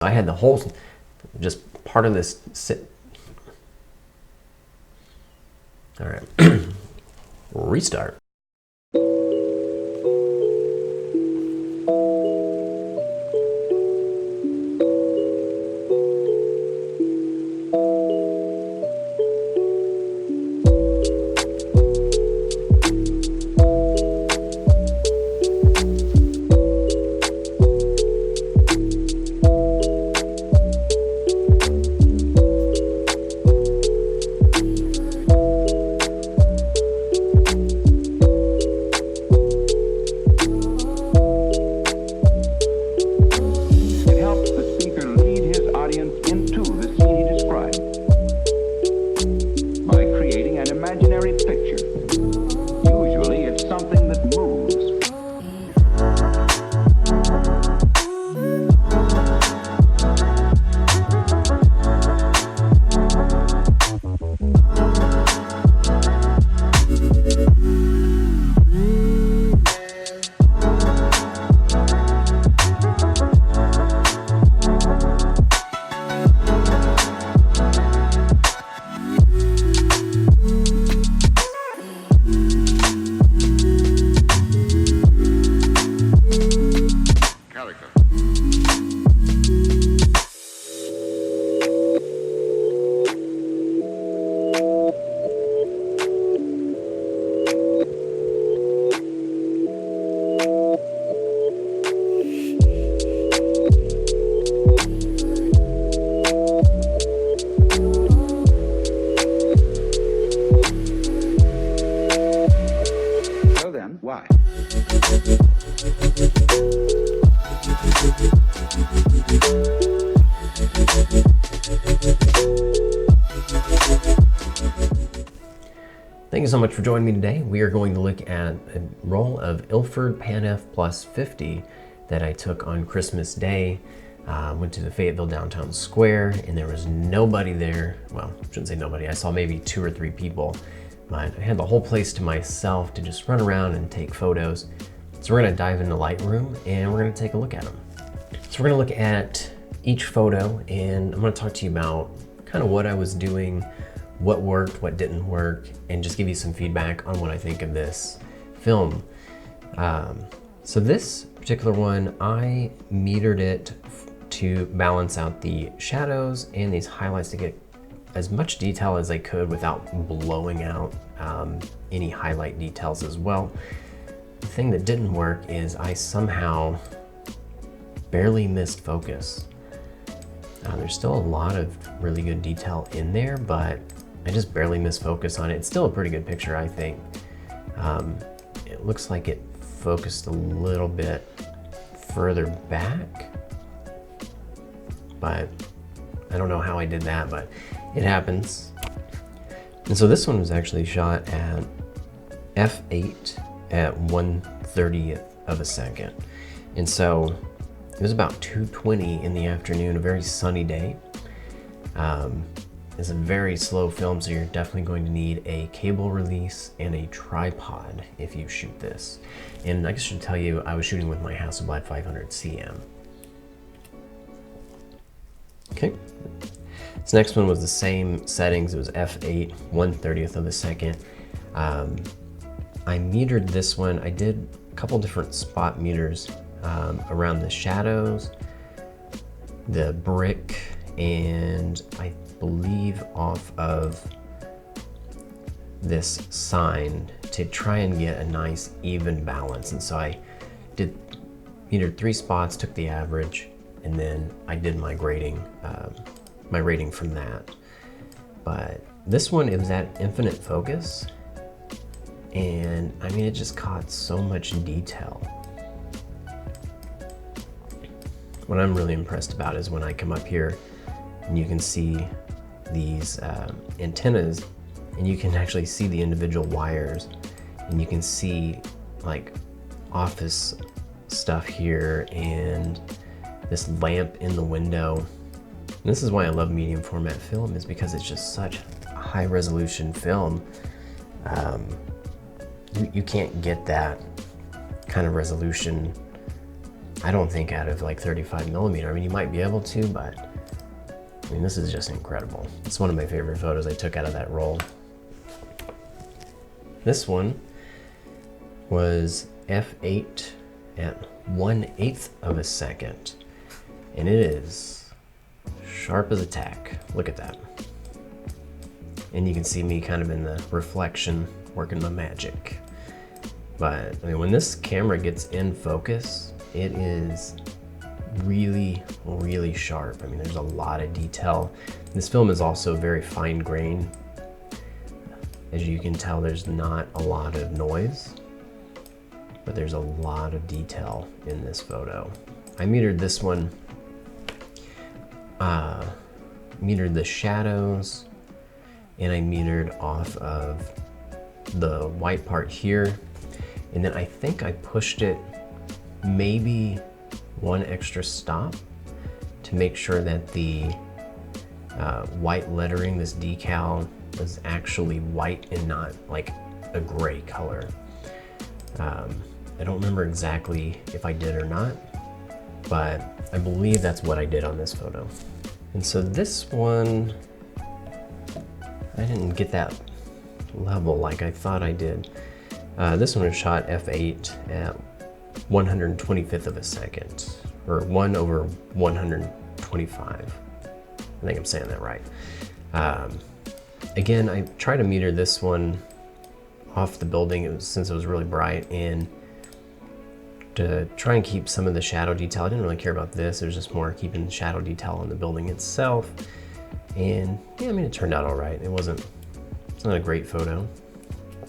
I had the whole, just part of this sit. All right, restart. Why? Thank you so much for joining me today. We are going to look at a roll of Ilford Panf Plus 50 that I took on Christmas Day. Went to the Fayetteville Downtown Square and there was nobody there. Well, I shouldn't say nobody. I saw maybe 2 or 3 people, but I had the whole place to myself to just run around and take photos. So we're gonna dive into Lightroom and we're gonna take a look at them. So we're gonna look at each photo and I'm gonna talk to you about kind of what I was doing, what worked, what didn't work, and just give you some feedback on what I think of this film. So this particular one, I metered it to balance out the shadows and these highlights to get as much detail as I could without blowing out any highlight details as well. The thing that didn't work is I somehow barely missed focus. There's still a lot of really good detail in there, but I just barely missed focus on it. It's still a pretty good picture, I think. It looks like it focused a little bit further back, but I don't know how I did that, but it happens. And so this one was actually shot at f8 at 1/30th of a second. And so it was about 2:20 in the afternoon, a very sunny day. It's a very slow film, so you're definitely going to need a cable release and a tripod if you shoot this. And I should tell you, I was shooting with my Hasselblad 500 CM. Okay. This next one was the same settings. It was f8, 1/30th of a second. I metered this one. I did a couple different spot meters around the shadows, the brick, and I believe off of this sign to try and get a nice even balance. And so I did metered 3 spots, took the average, and then I did my grading, my rating from that. But this one, it was at infinite focus, and I mean, it just caught so much detail. What I'm really impressed about is when I come up here and you can see these antennas, and you can actually see the individual wires, and you can see like office stuff here and this lamp in the window. And this is why I love medium format film, is because it's just such a high resolution film. You can't get that kind of resolution I don't think out of like 35mm. I mean, you might be able to, but I mean, this is just incredible. It's one of my favorite photos I took out of that roll. This one was f8 at 1/8 of a second, and it is sharp as a tack. Look at that. And you can see me kind of in the reflection working my magic. But I mean, when this camera gets in focus, it is really, really sharp. I mean, there's a lot of detail. This film is also very fine grained. As you can tell, there's not a lot of noise, but there's a lot of detail in this photo. I metered this one, metered the shadows, and I metered off of the white part here. And then I think I pushed it maybe one extra stop to make sure that the white lettering, this decal, was actually white and not like a gray color. I don't remember exactly if I did or not, but I believe that's what I did on this photo. And so this one, I didn't get that level like I thought I did. This one was shot f8 at 125th of a second, or 1/125. I think I'm saying that right. Again, I tried to meter this one off the building since it was really bright, and to try and keep some of the shadow detail. I didn't really care about this. It was just more keeping the shadow detail on the building itself. And yeah, I mean, it turned out all right. It's not a great photo.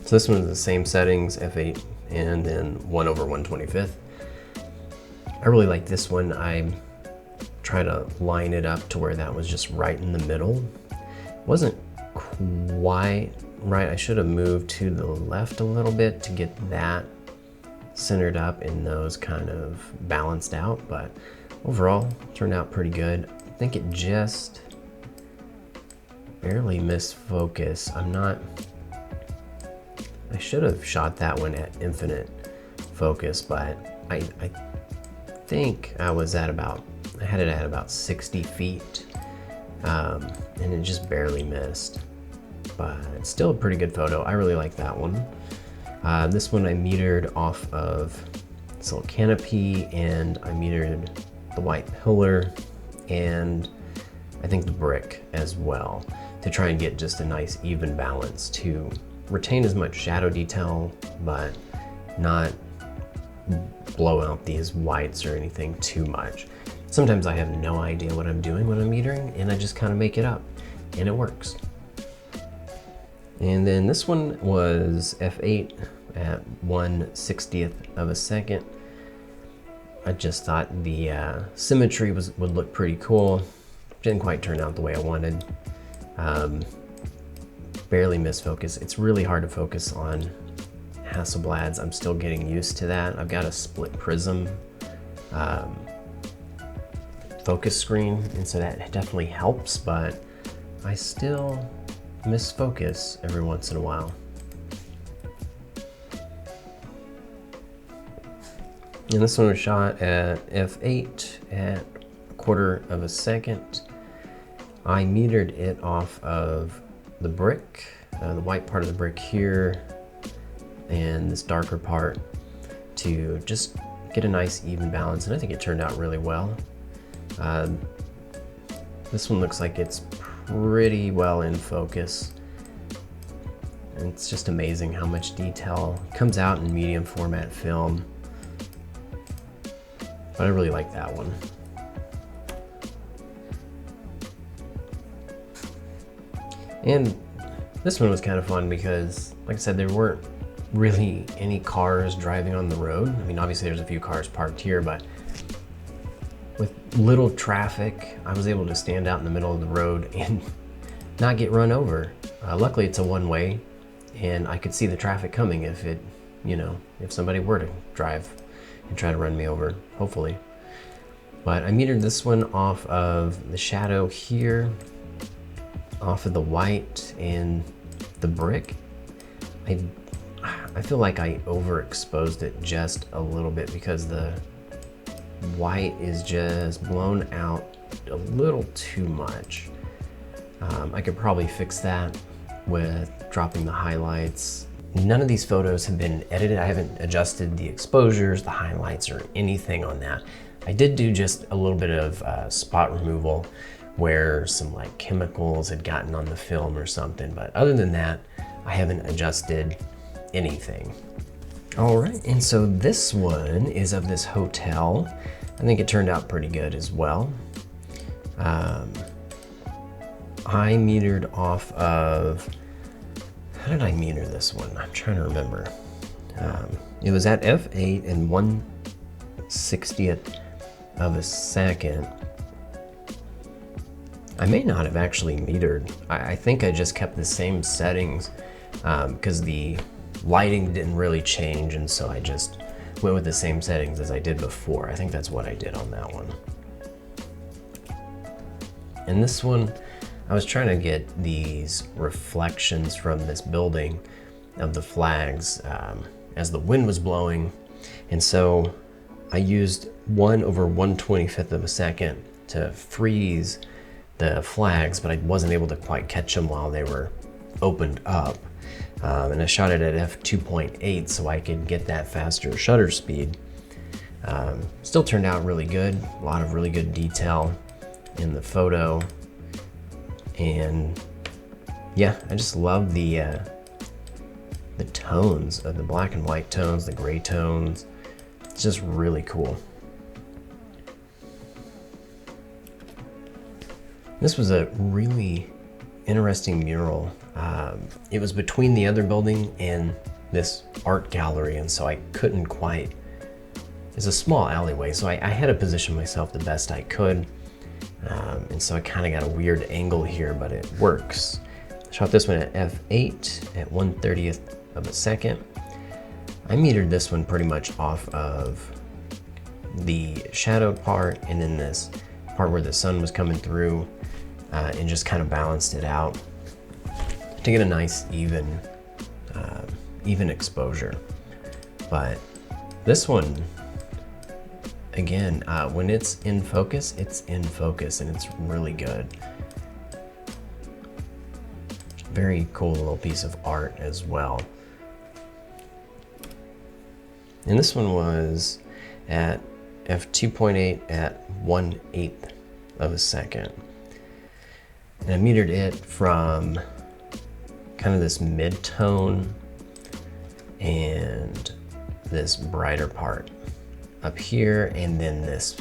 So this one's the same settings, f8 and then 1/125th. I really like this one. I try to line it up to where that was just right in the middle. It wasn't quite right. I should have moved to the left a little bit to get that centered up and those kind of balanced out, but overall turned out pretty good. I think it just barely missed focus. I should have shot that one at infinite focus, but I think I had it at about 60 feet, and it just barely missed. But it's still a pretty good photo. I really like that one. This one I metered off of this little canopy, and I metered the white pillar and I think the brick as well, to try and get just a nice even balance to retain as much shadow detail, but not blow out these whites or anything too much. Sometimes I have no idea what I'm doing when I'm metering, and I just kind of make it up, and it works. And then this one was f8 at 1/60th of a second. I just thought the symmetry would look pretty cool. Didn't quite turn out the way I wanted. Barely missed focus. It's really hard to focus on Hasselblads. I'm still getting used to that. I've got a split prism focus screen, and so that definitely helps, but I still miss focus every once in a while. And this one was shot at f8 at 1/4 of a second. I metered it off of the brick, the white part of the brick here, and this darker part to just get a nice even balance, and I think it turned out really well. This one looks like it's pretty well in focus. And it's just amazing how much detail comes out in medium format film. But I really like that one. And this one was kind of fun because, like I said, there weren't really any cars driving on the road. I mean, obviously there's a few cars parked here, but with little traffic, I was able to stand out in the middle of the road and not get run over. Luckily it's a one-way, and I could see the traffic coming if if somebody were to drive and try to run me over, hopefully. But I metered this one off of the shadow here, off of the white and the brick. I feel like I overexposed it just a little bit because the white is just blown out a little too much. I could probably fix that with dropping the highlights. None of these photos have been edited. I haven't adjusted the exposures, the highlights, or anything on that. I did do just a little bit of spot removal where some like chemicals had gotten on the film or something, but other than that, I haven't adjusted anything. All right, and so this one is of this hotel. I think it turned out pretty good as well. I metered off of, how did I meter this one? I'm trying to remember. It was at f8 and 1/60th of a second. I may not have actually metered. I think I just kept the same settings because the lighting didn't really change, and so I just went with the same settings as I did before. I think that's what I did on that one. And this one, I was trying to get these reflections from this building of the flags as the wind was blowing. And so I used 1/125th of a second to freeze the flags, but I wasn't able to quite catch them while they were opened up. And I shot it at f2.8 so I could get that faster shutter speed. Still turned out really good. A lot of really good detail in the photo. And yeah, I just love the tones of the black and white tones, the gray tones. It's just really cool. This was a really interesting mural. It was between the other building and this art gallery, and so I couldn't quite, it's a small alleyway, so I had to position myself the best I could. And so I kind of got a weird angle here, but it works. I shot this one at f8 at 1/30th of a second. I metered this one pretty much off of the shadowed part and then this part where the sun was coming through, and just kind of balanced it out to get a nice even exposure. But this one, again, when it's in focus and it's really good. Very cool little piece of art as well. And this one was at f2.8 at 1/8 of a second. And I metered it from kind of this mid-tone and this brighter part up here, and then this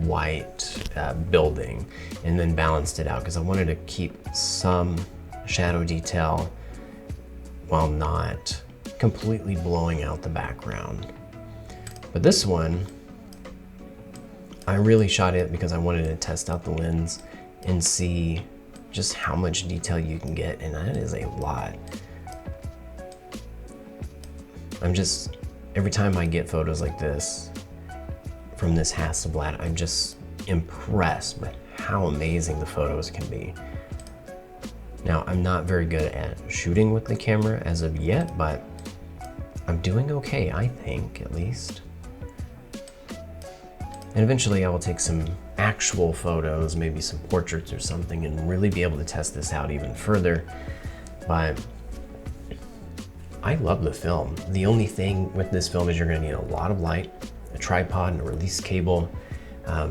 white building, and then balanced it out because I wanted to keep some shadow detail while not completely blowing out the background. But this one, I really shot it because I wanted to test out the lens and see just how much detail you can get, and that is a lot. Every time I get photos like this from this Hasselblad, I'm just impressed with how amazing the photos can be. Now, I'm not very good at shooting with the camera as of yet, but I'm doing okay, I think, at least. And eventually I will take some actual photos, maybe some portraits or something, and really be able to test this out even further. But I love the film. The only thing with this film is you're gonna need a lot of light, a tripod, and a release cable,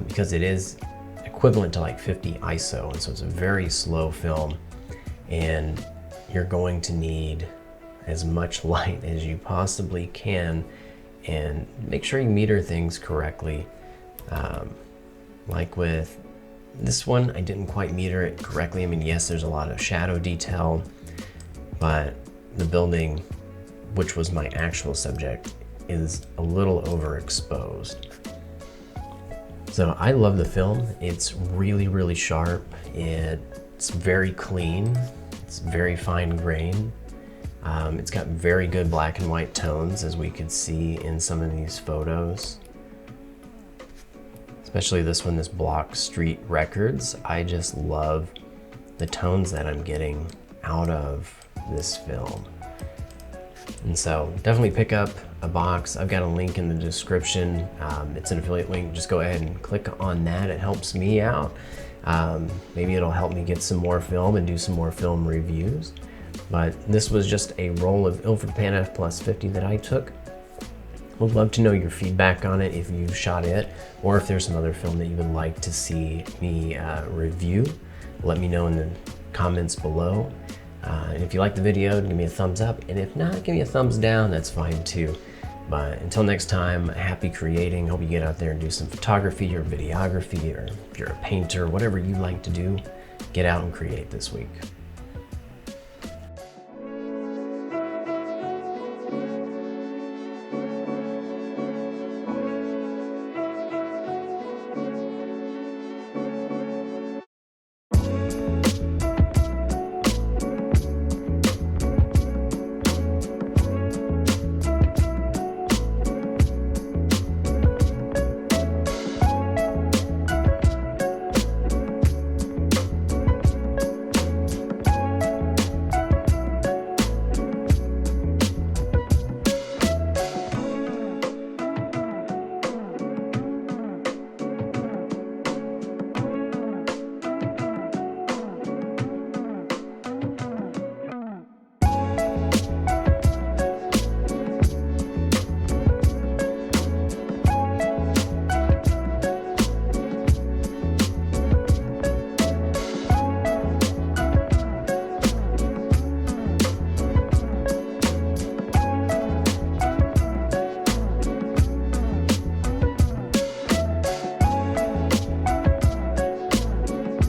because it is equivalent to like 50 ISO, and so it's a very slow film, and you're going to need as much light as you possibly can, and make sure you meter things correctly. Like with this one, I didn't quite meter it correctly. I mean, yes, there's a lot of shadow detail, but the building, which was my actual subject, is a little overexposed. So I love the film. It's really, really sharp. It's very clean. It's very fine grained. It's got very good black and white tones, as we could see in some of these photos. Especially this one, this Block Street Records. I just love the tones that I'm getting out of this film. And so definitely pick up a box, I've got a link in the description. It's an affiliate link. Just go ahead and click on that. It helps me out. Maybe it'll help me get some more film and do some more film reviews. But this was just a roll of Ilford Panf Plus 50 that I took. Would love to know your feedback on it if you shot it, or if there's some other film that you would like to see me review. Let me know in the comments below. And if you like the video, give me a thumbs up, and if not, give me a thumbs down. That's fine too. But until next time, happy creating. Hope you get out there and do some photography or videography, or if you're a painter, whatever you like to do, get out and create this week.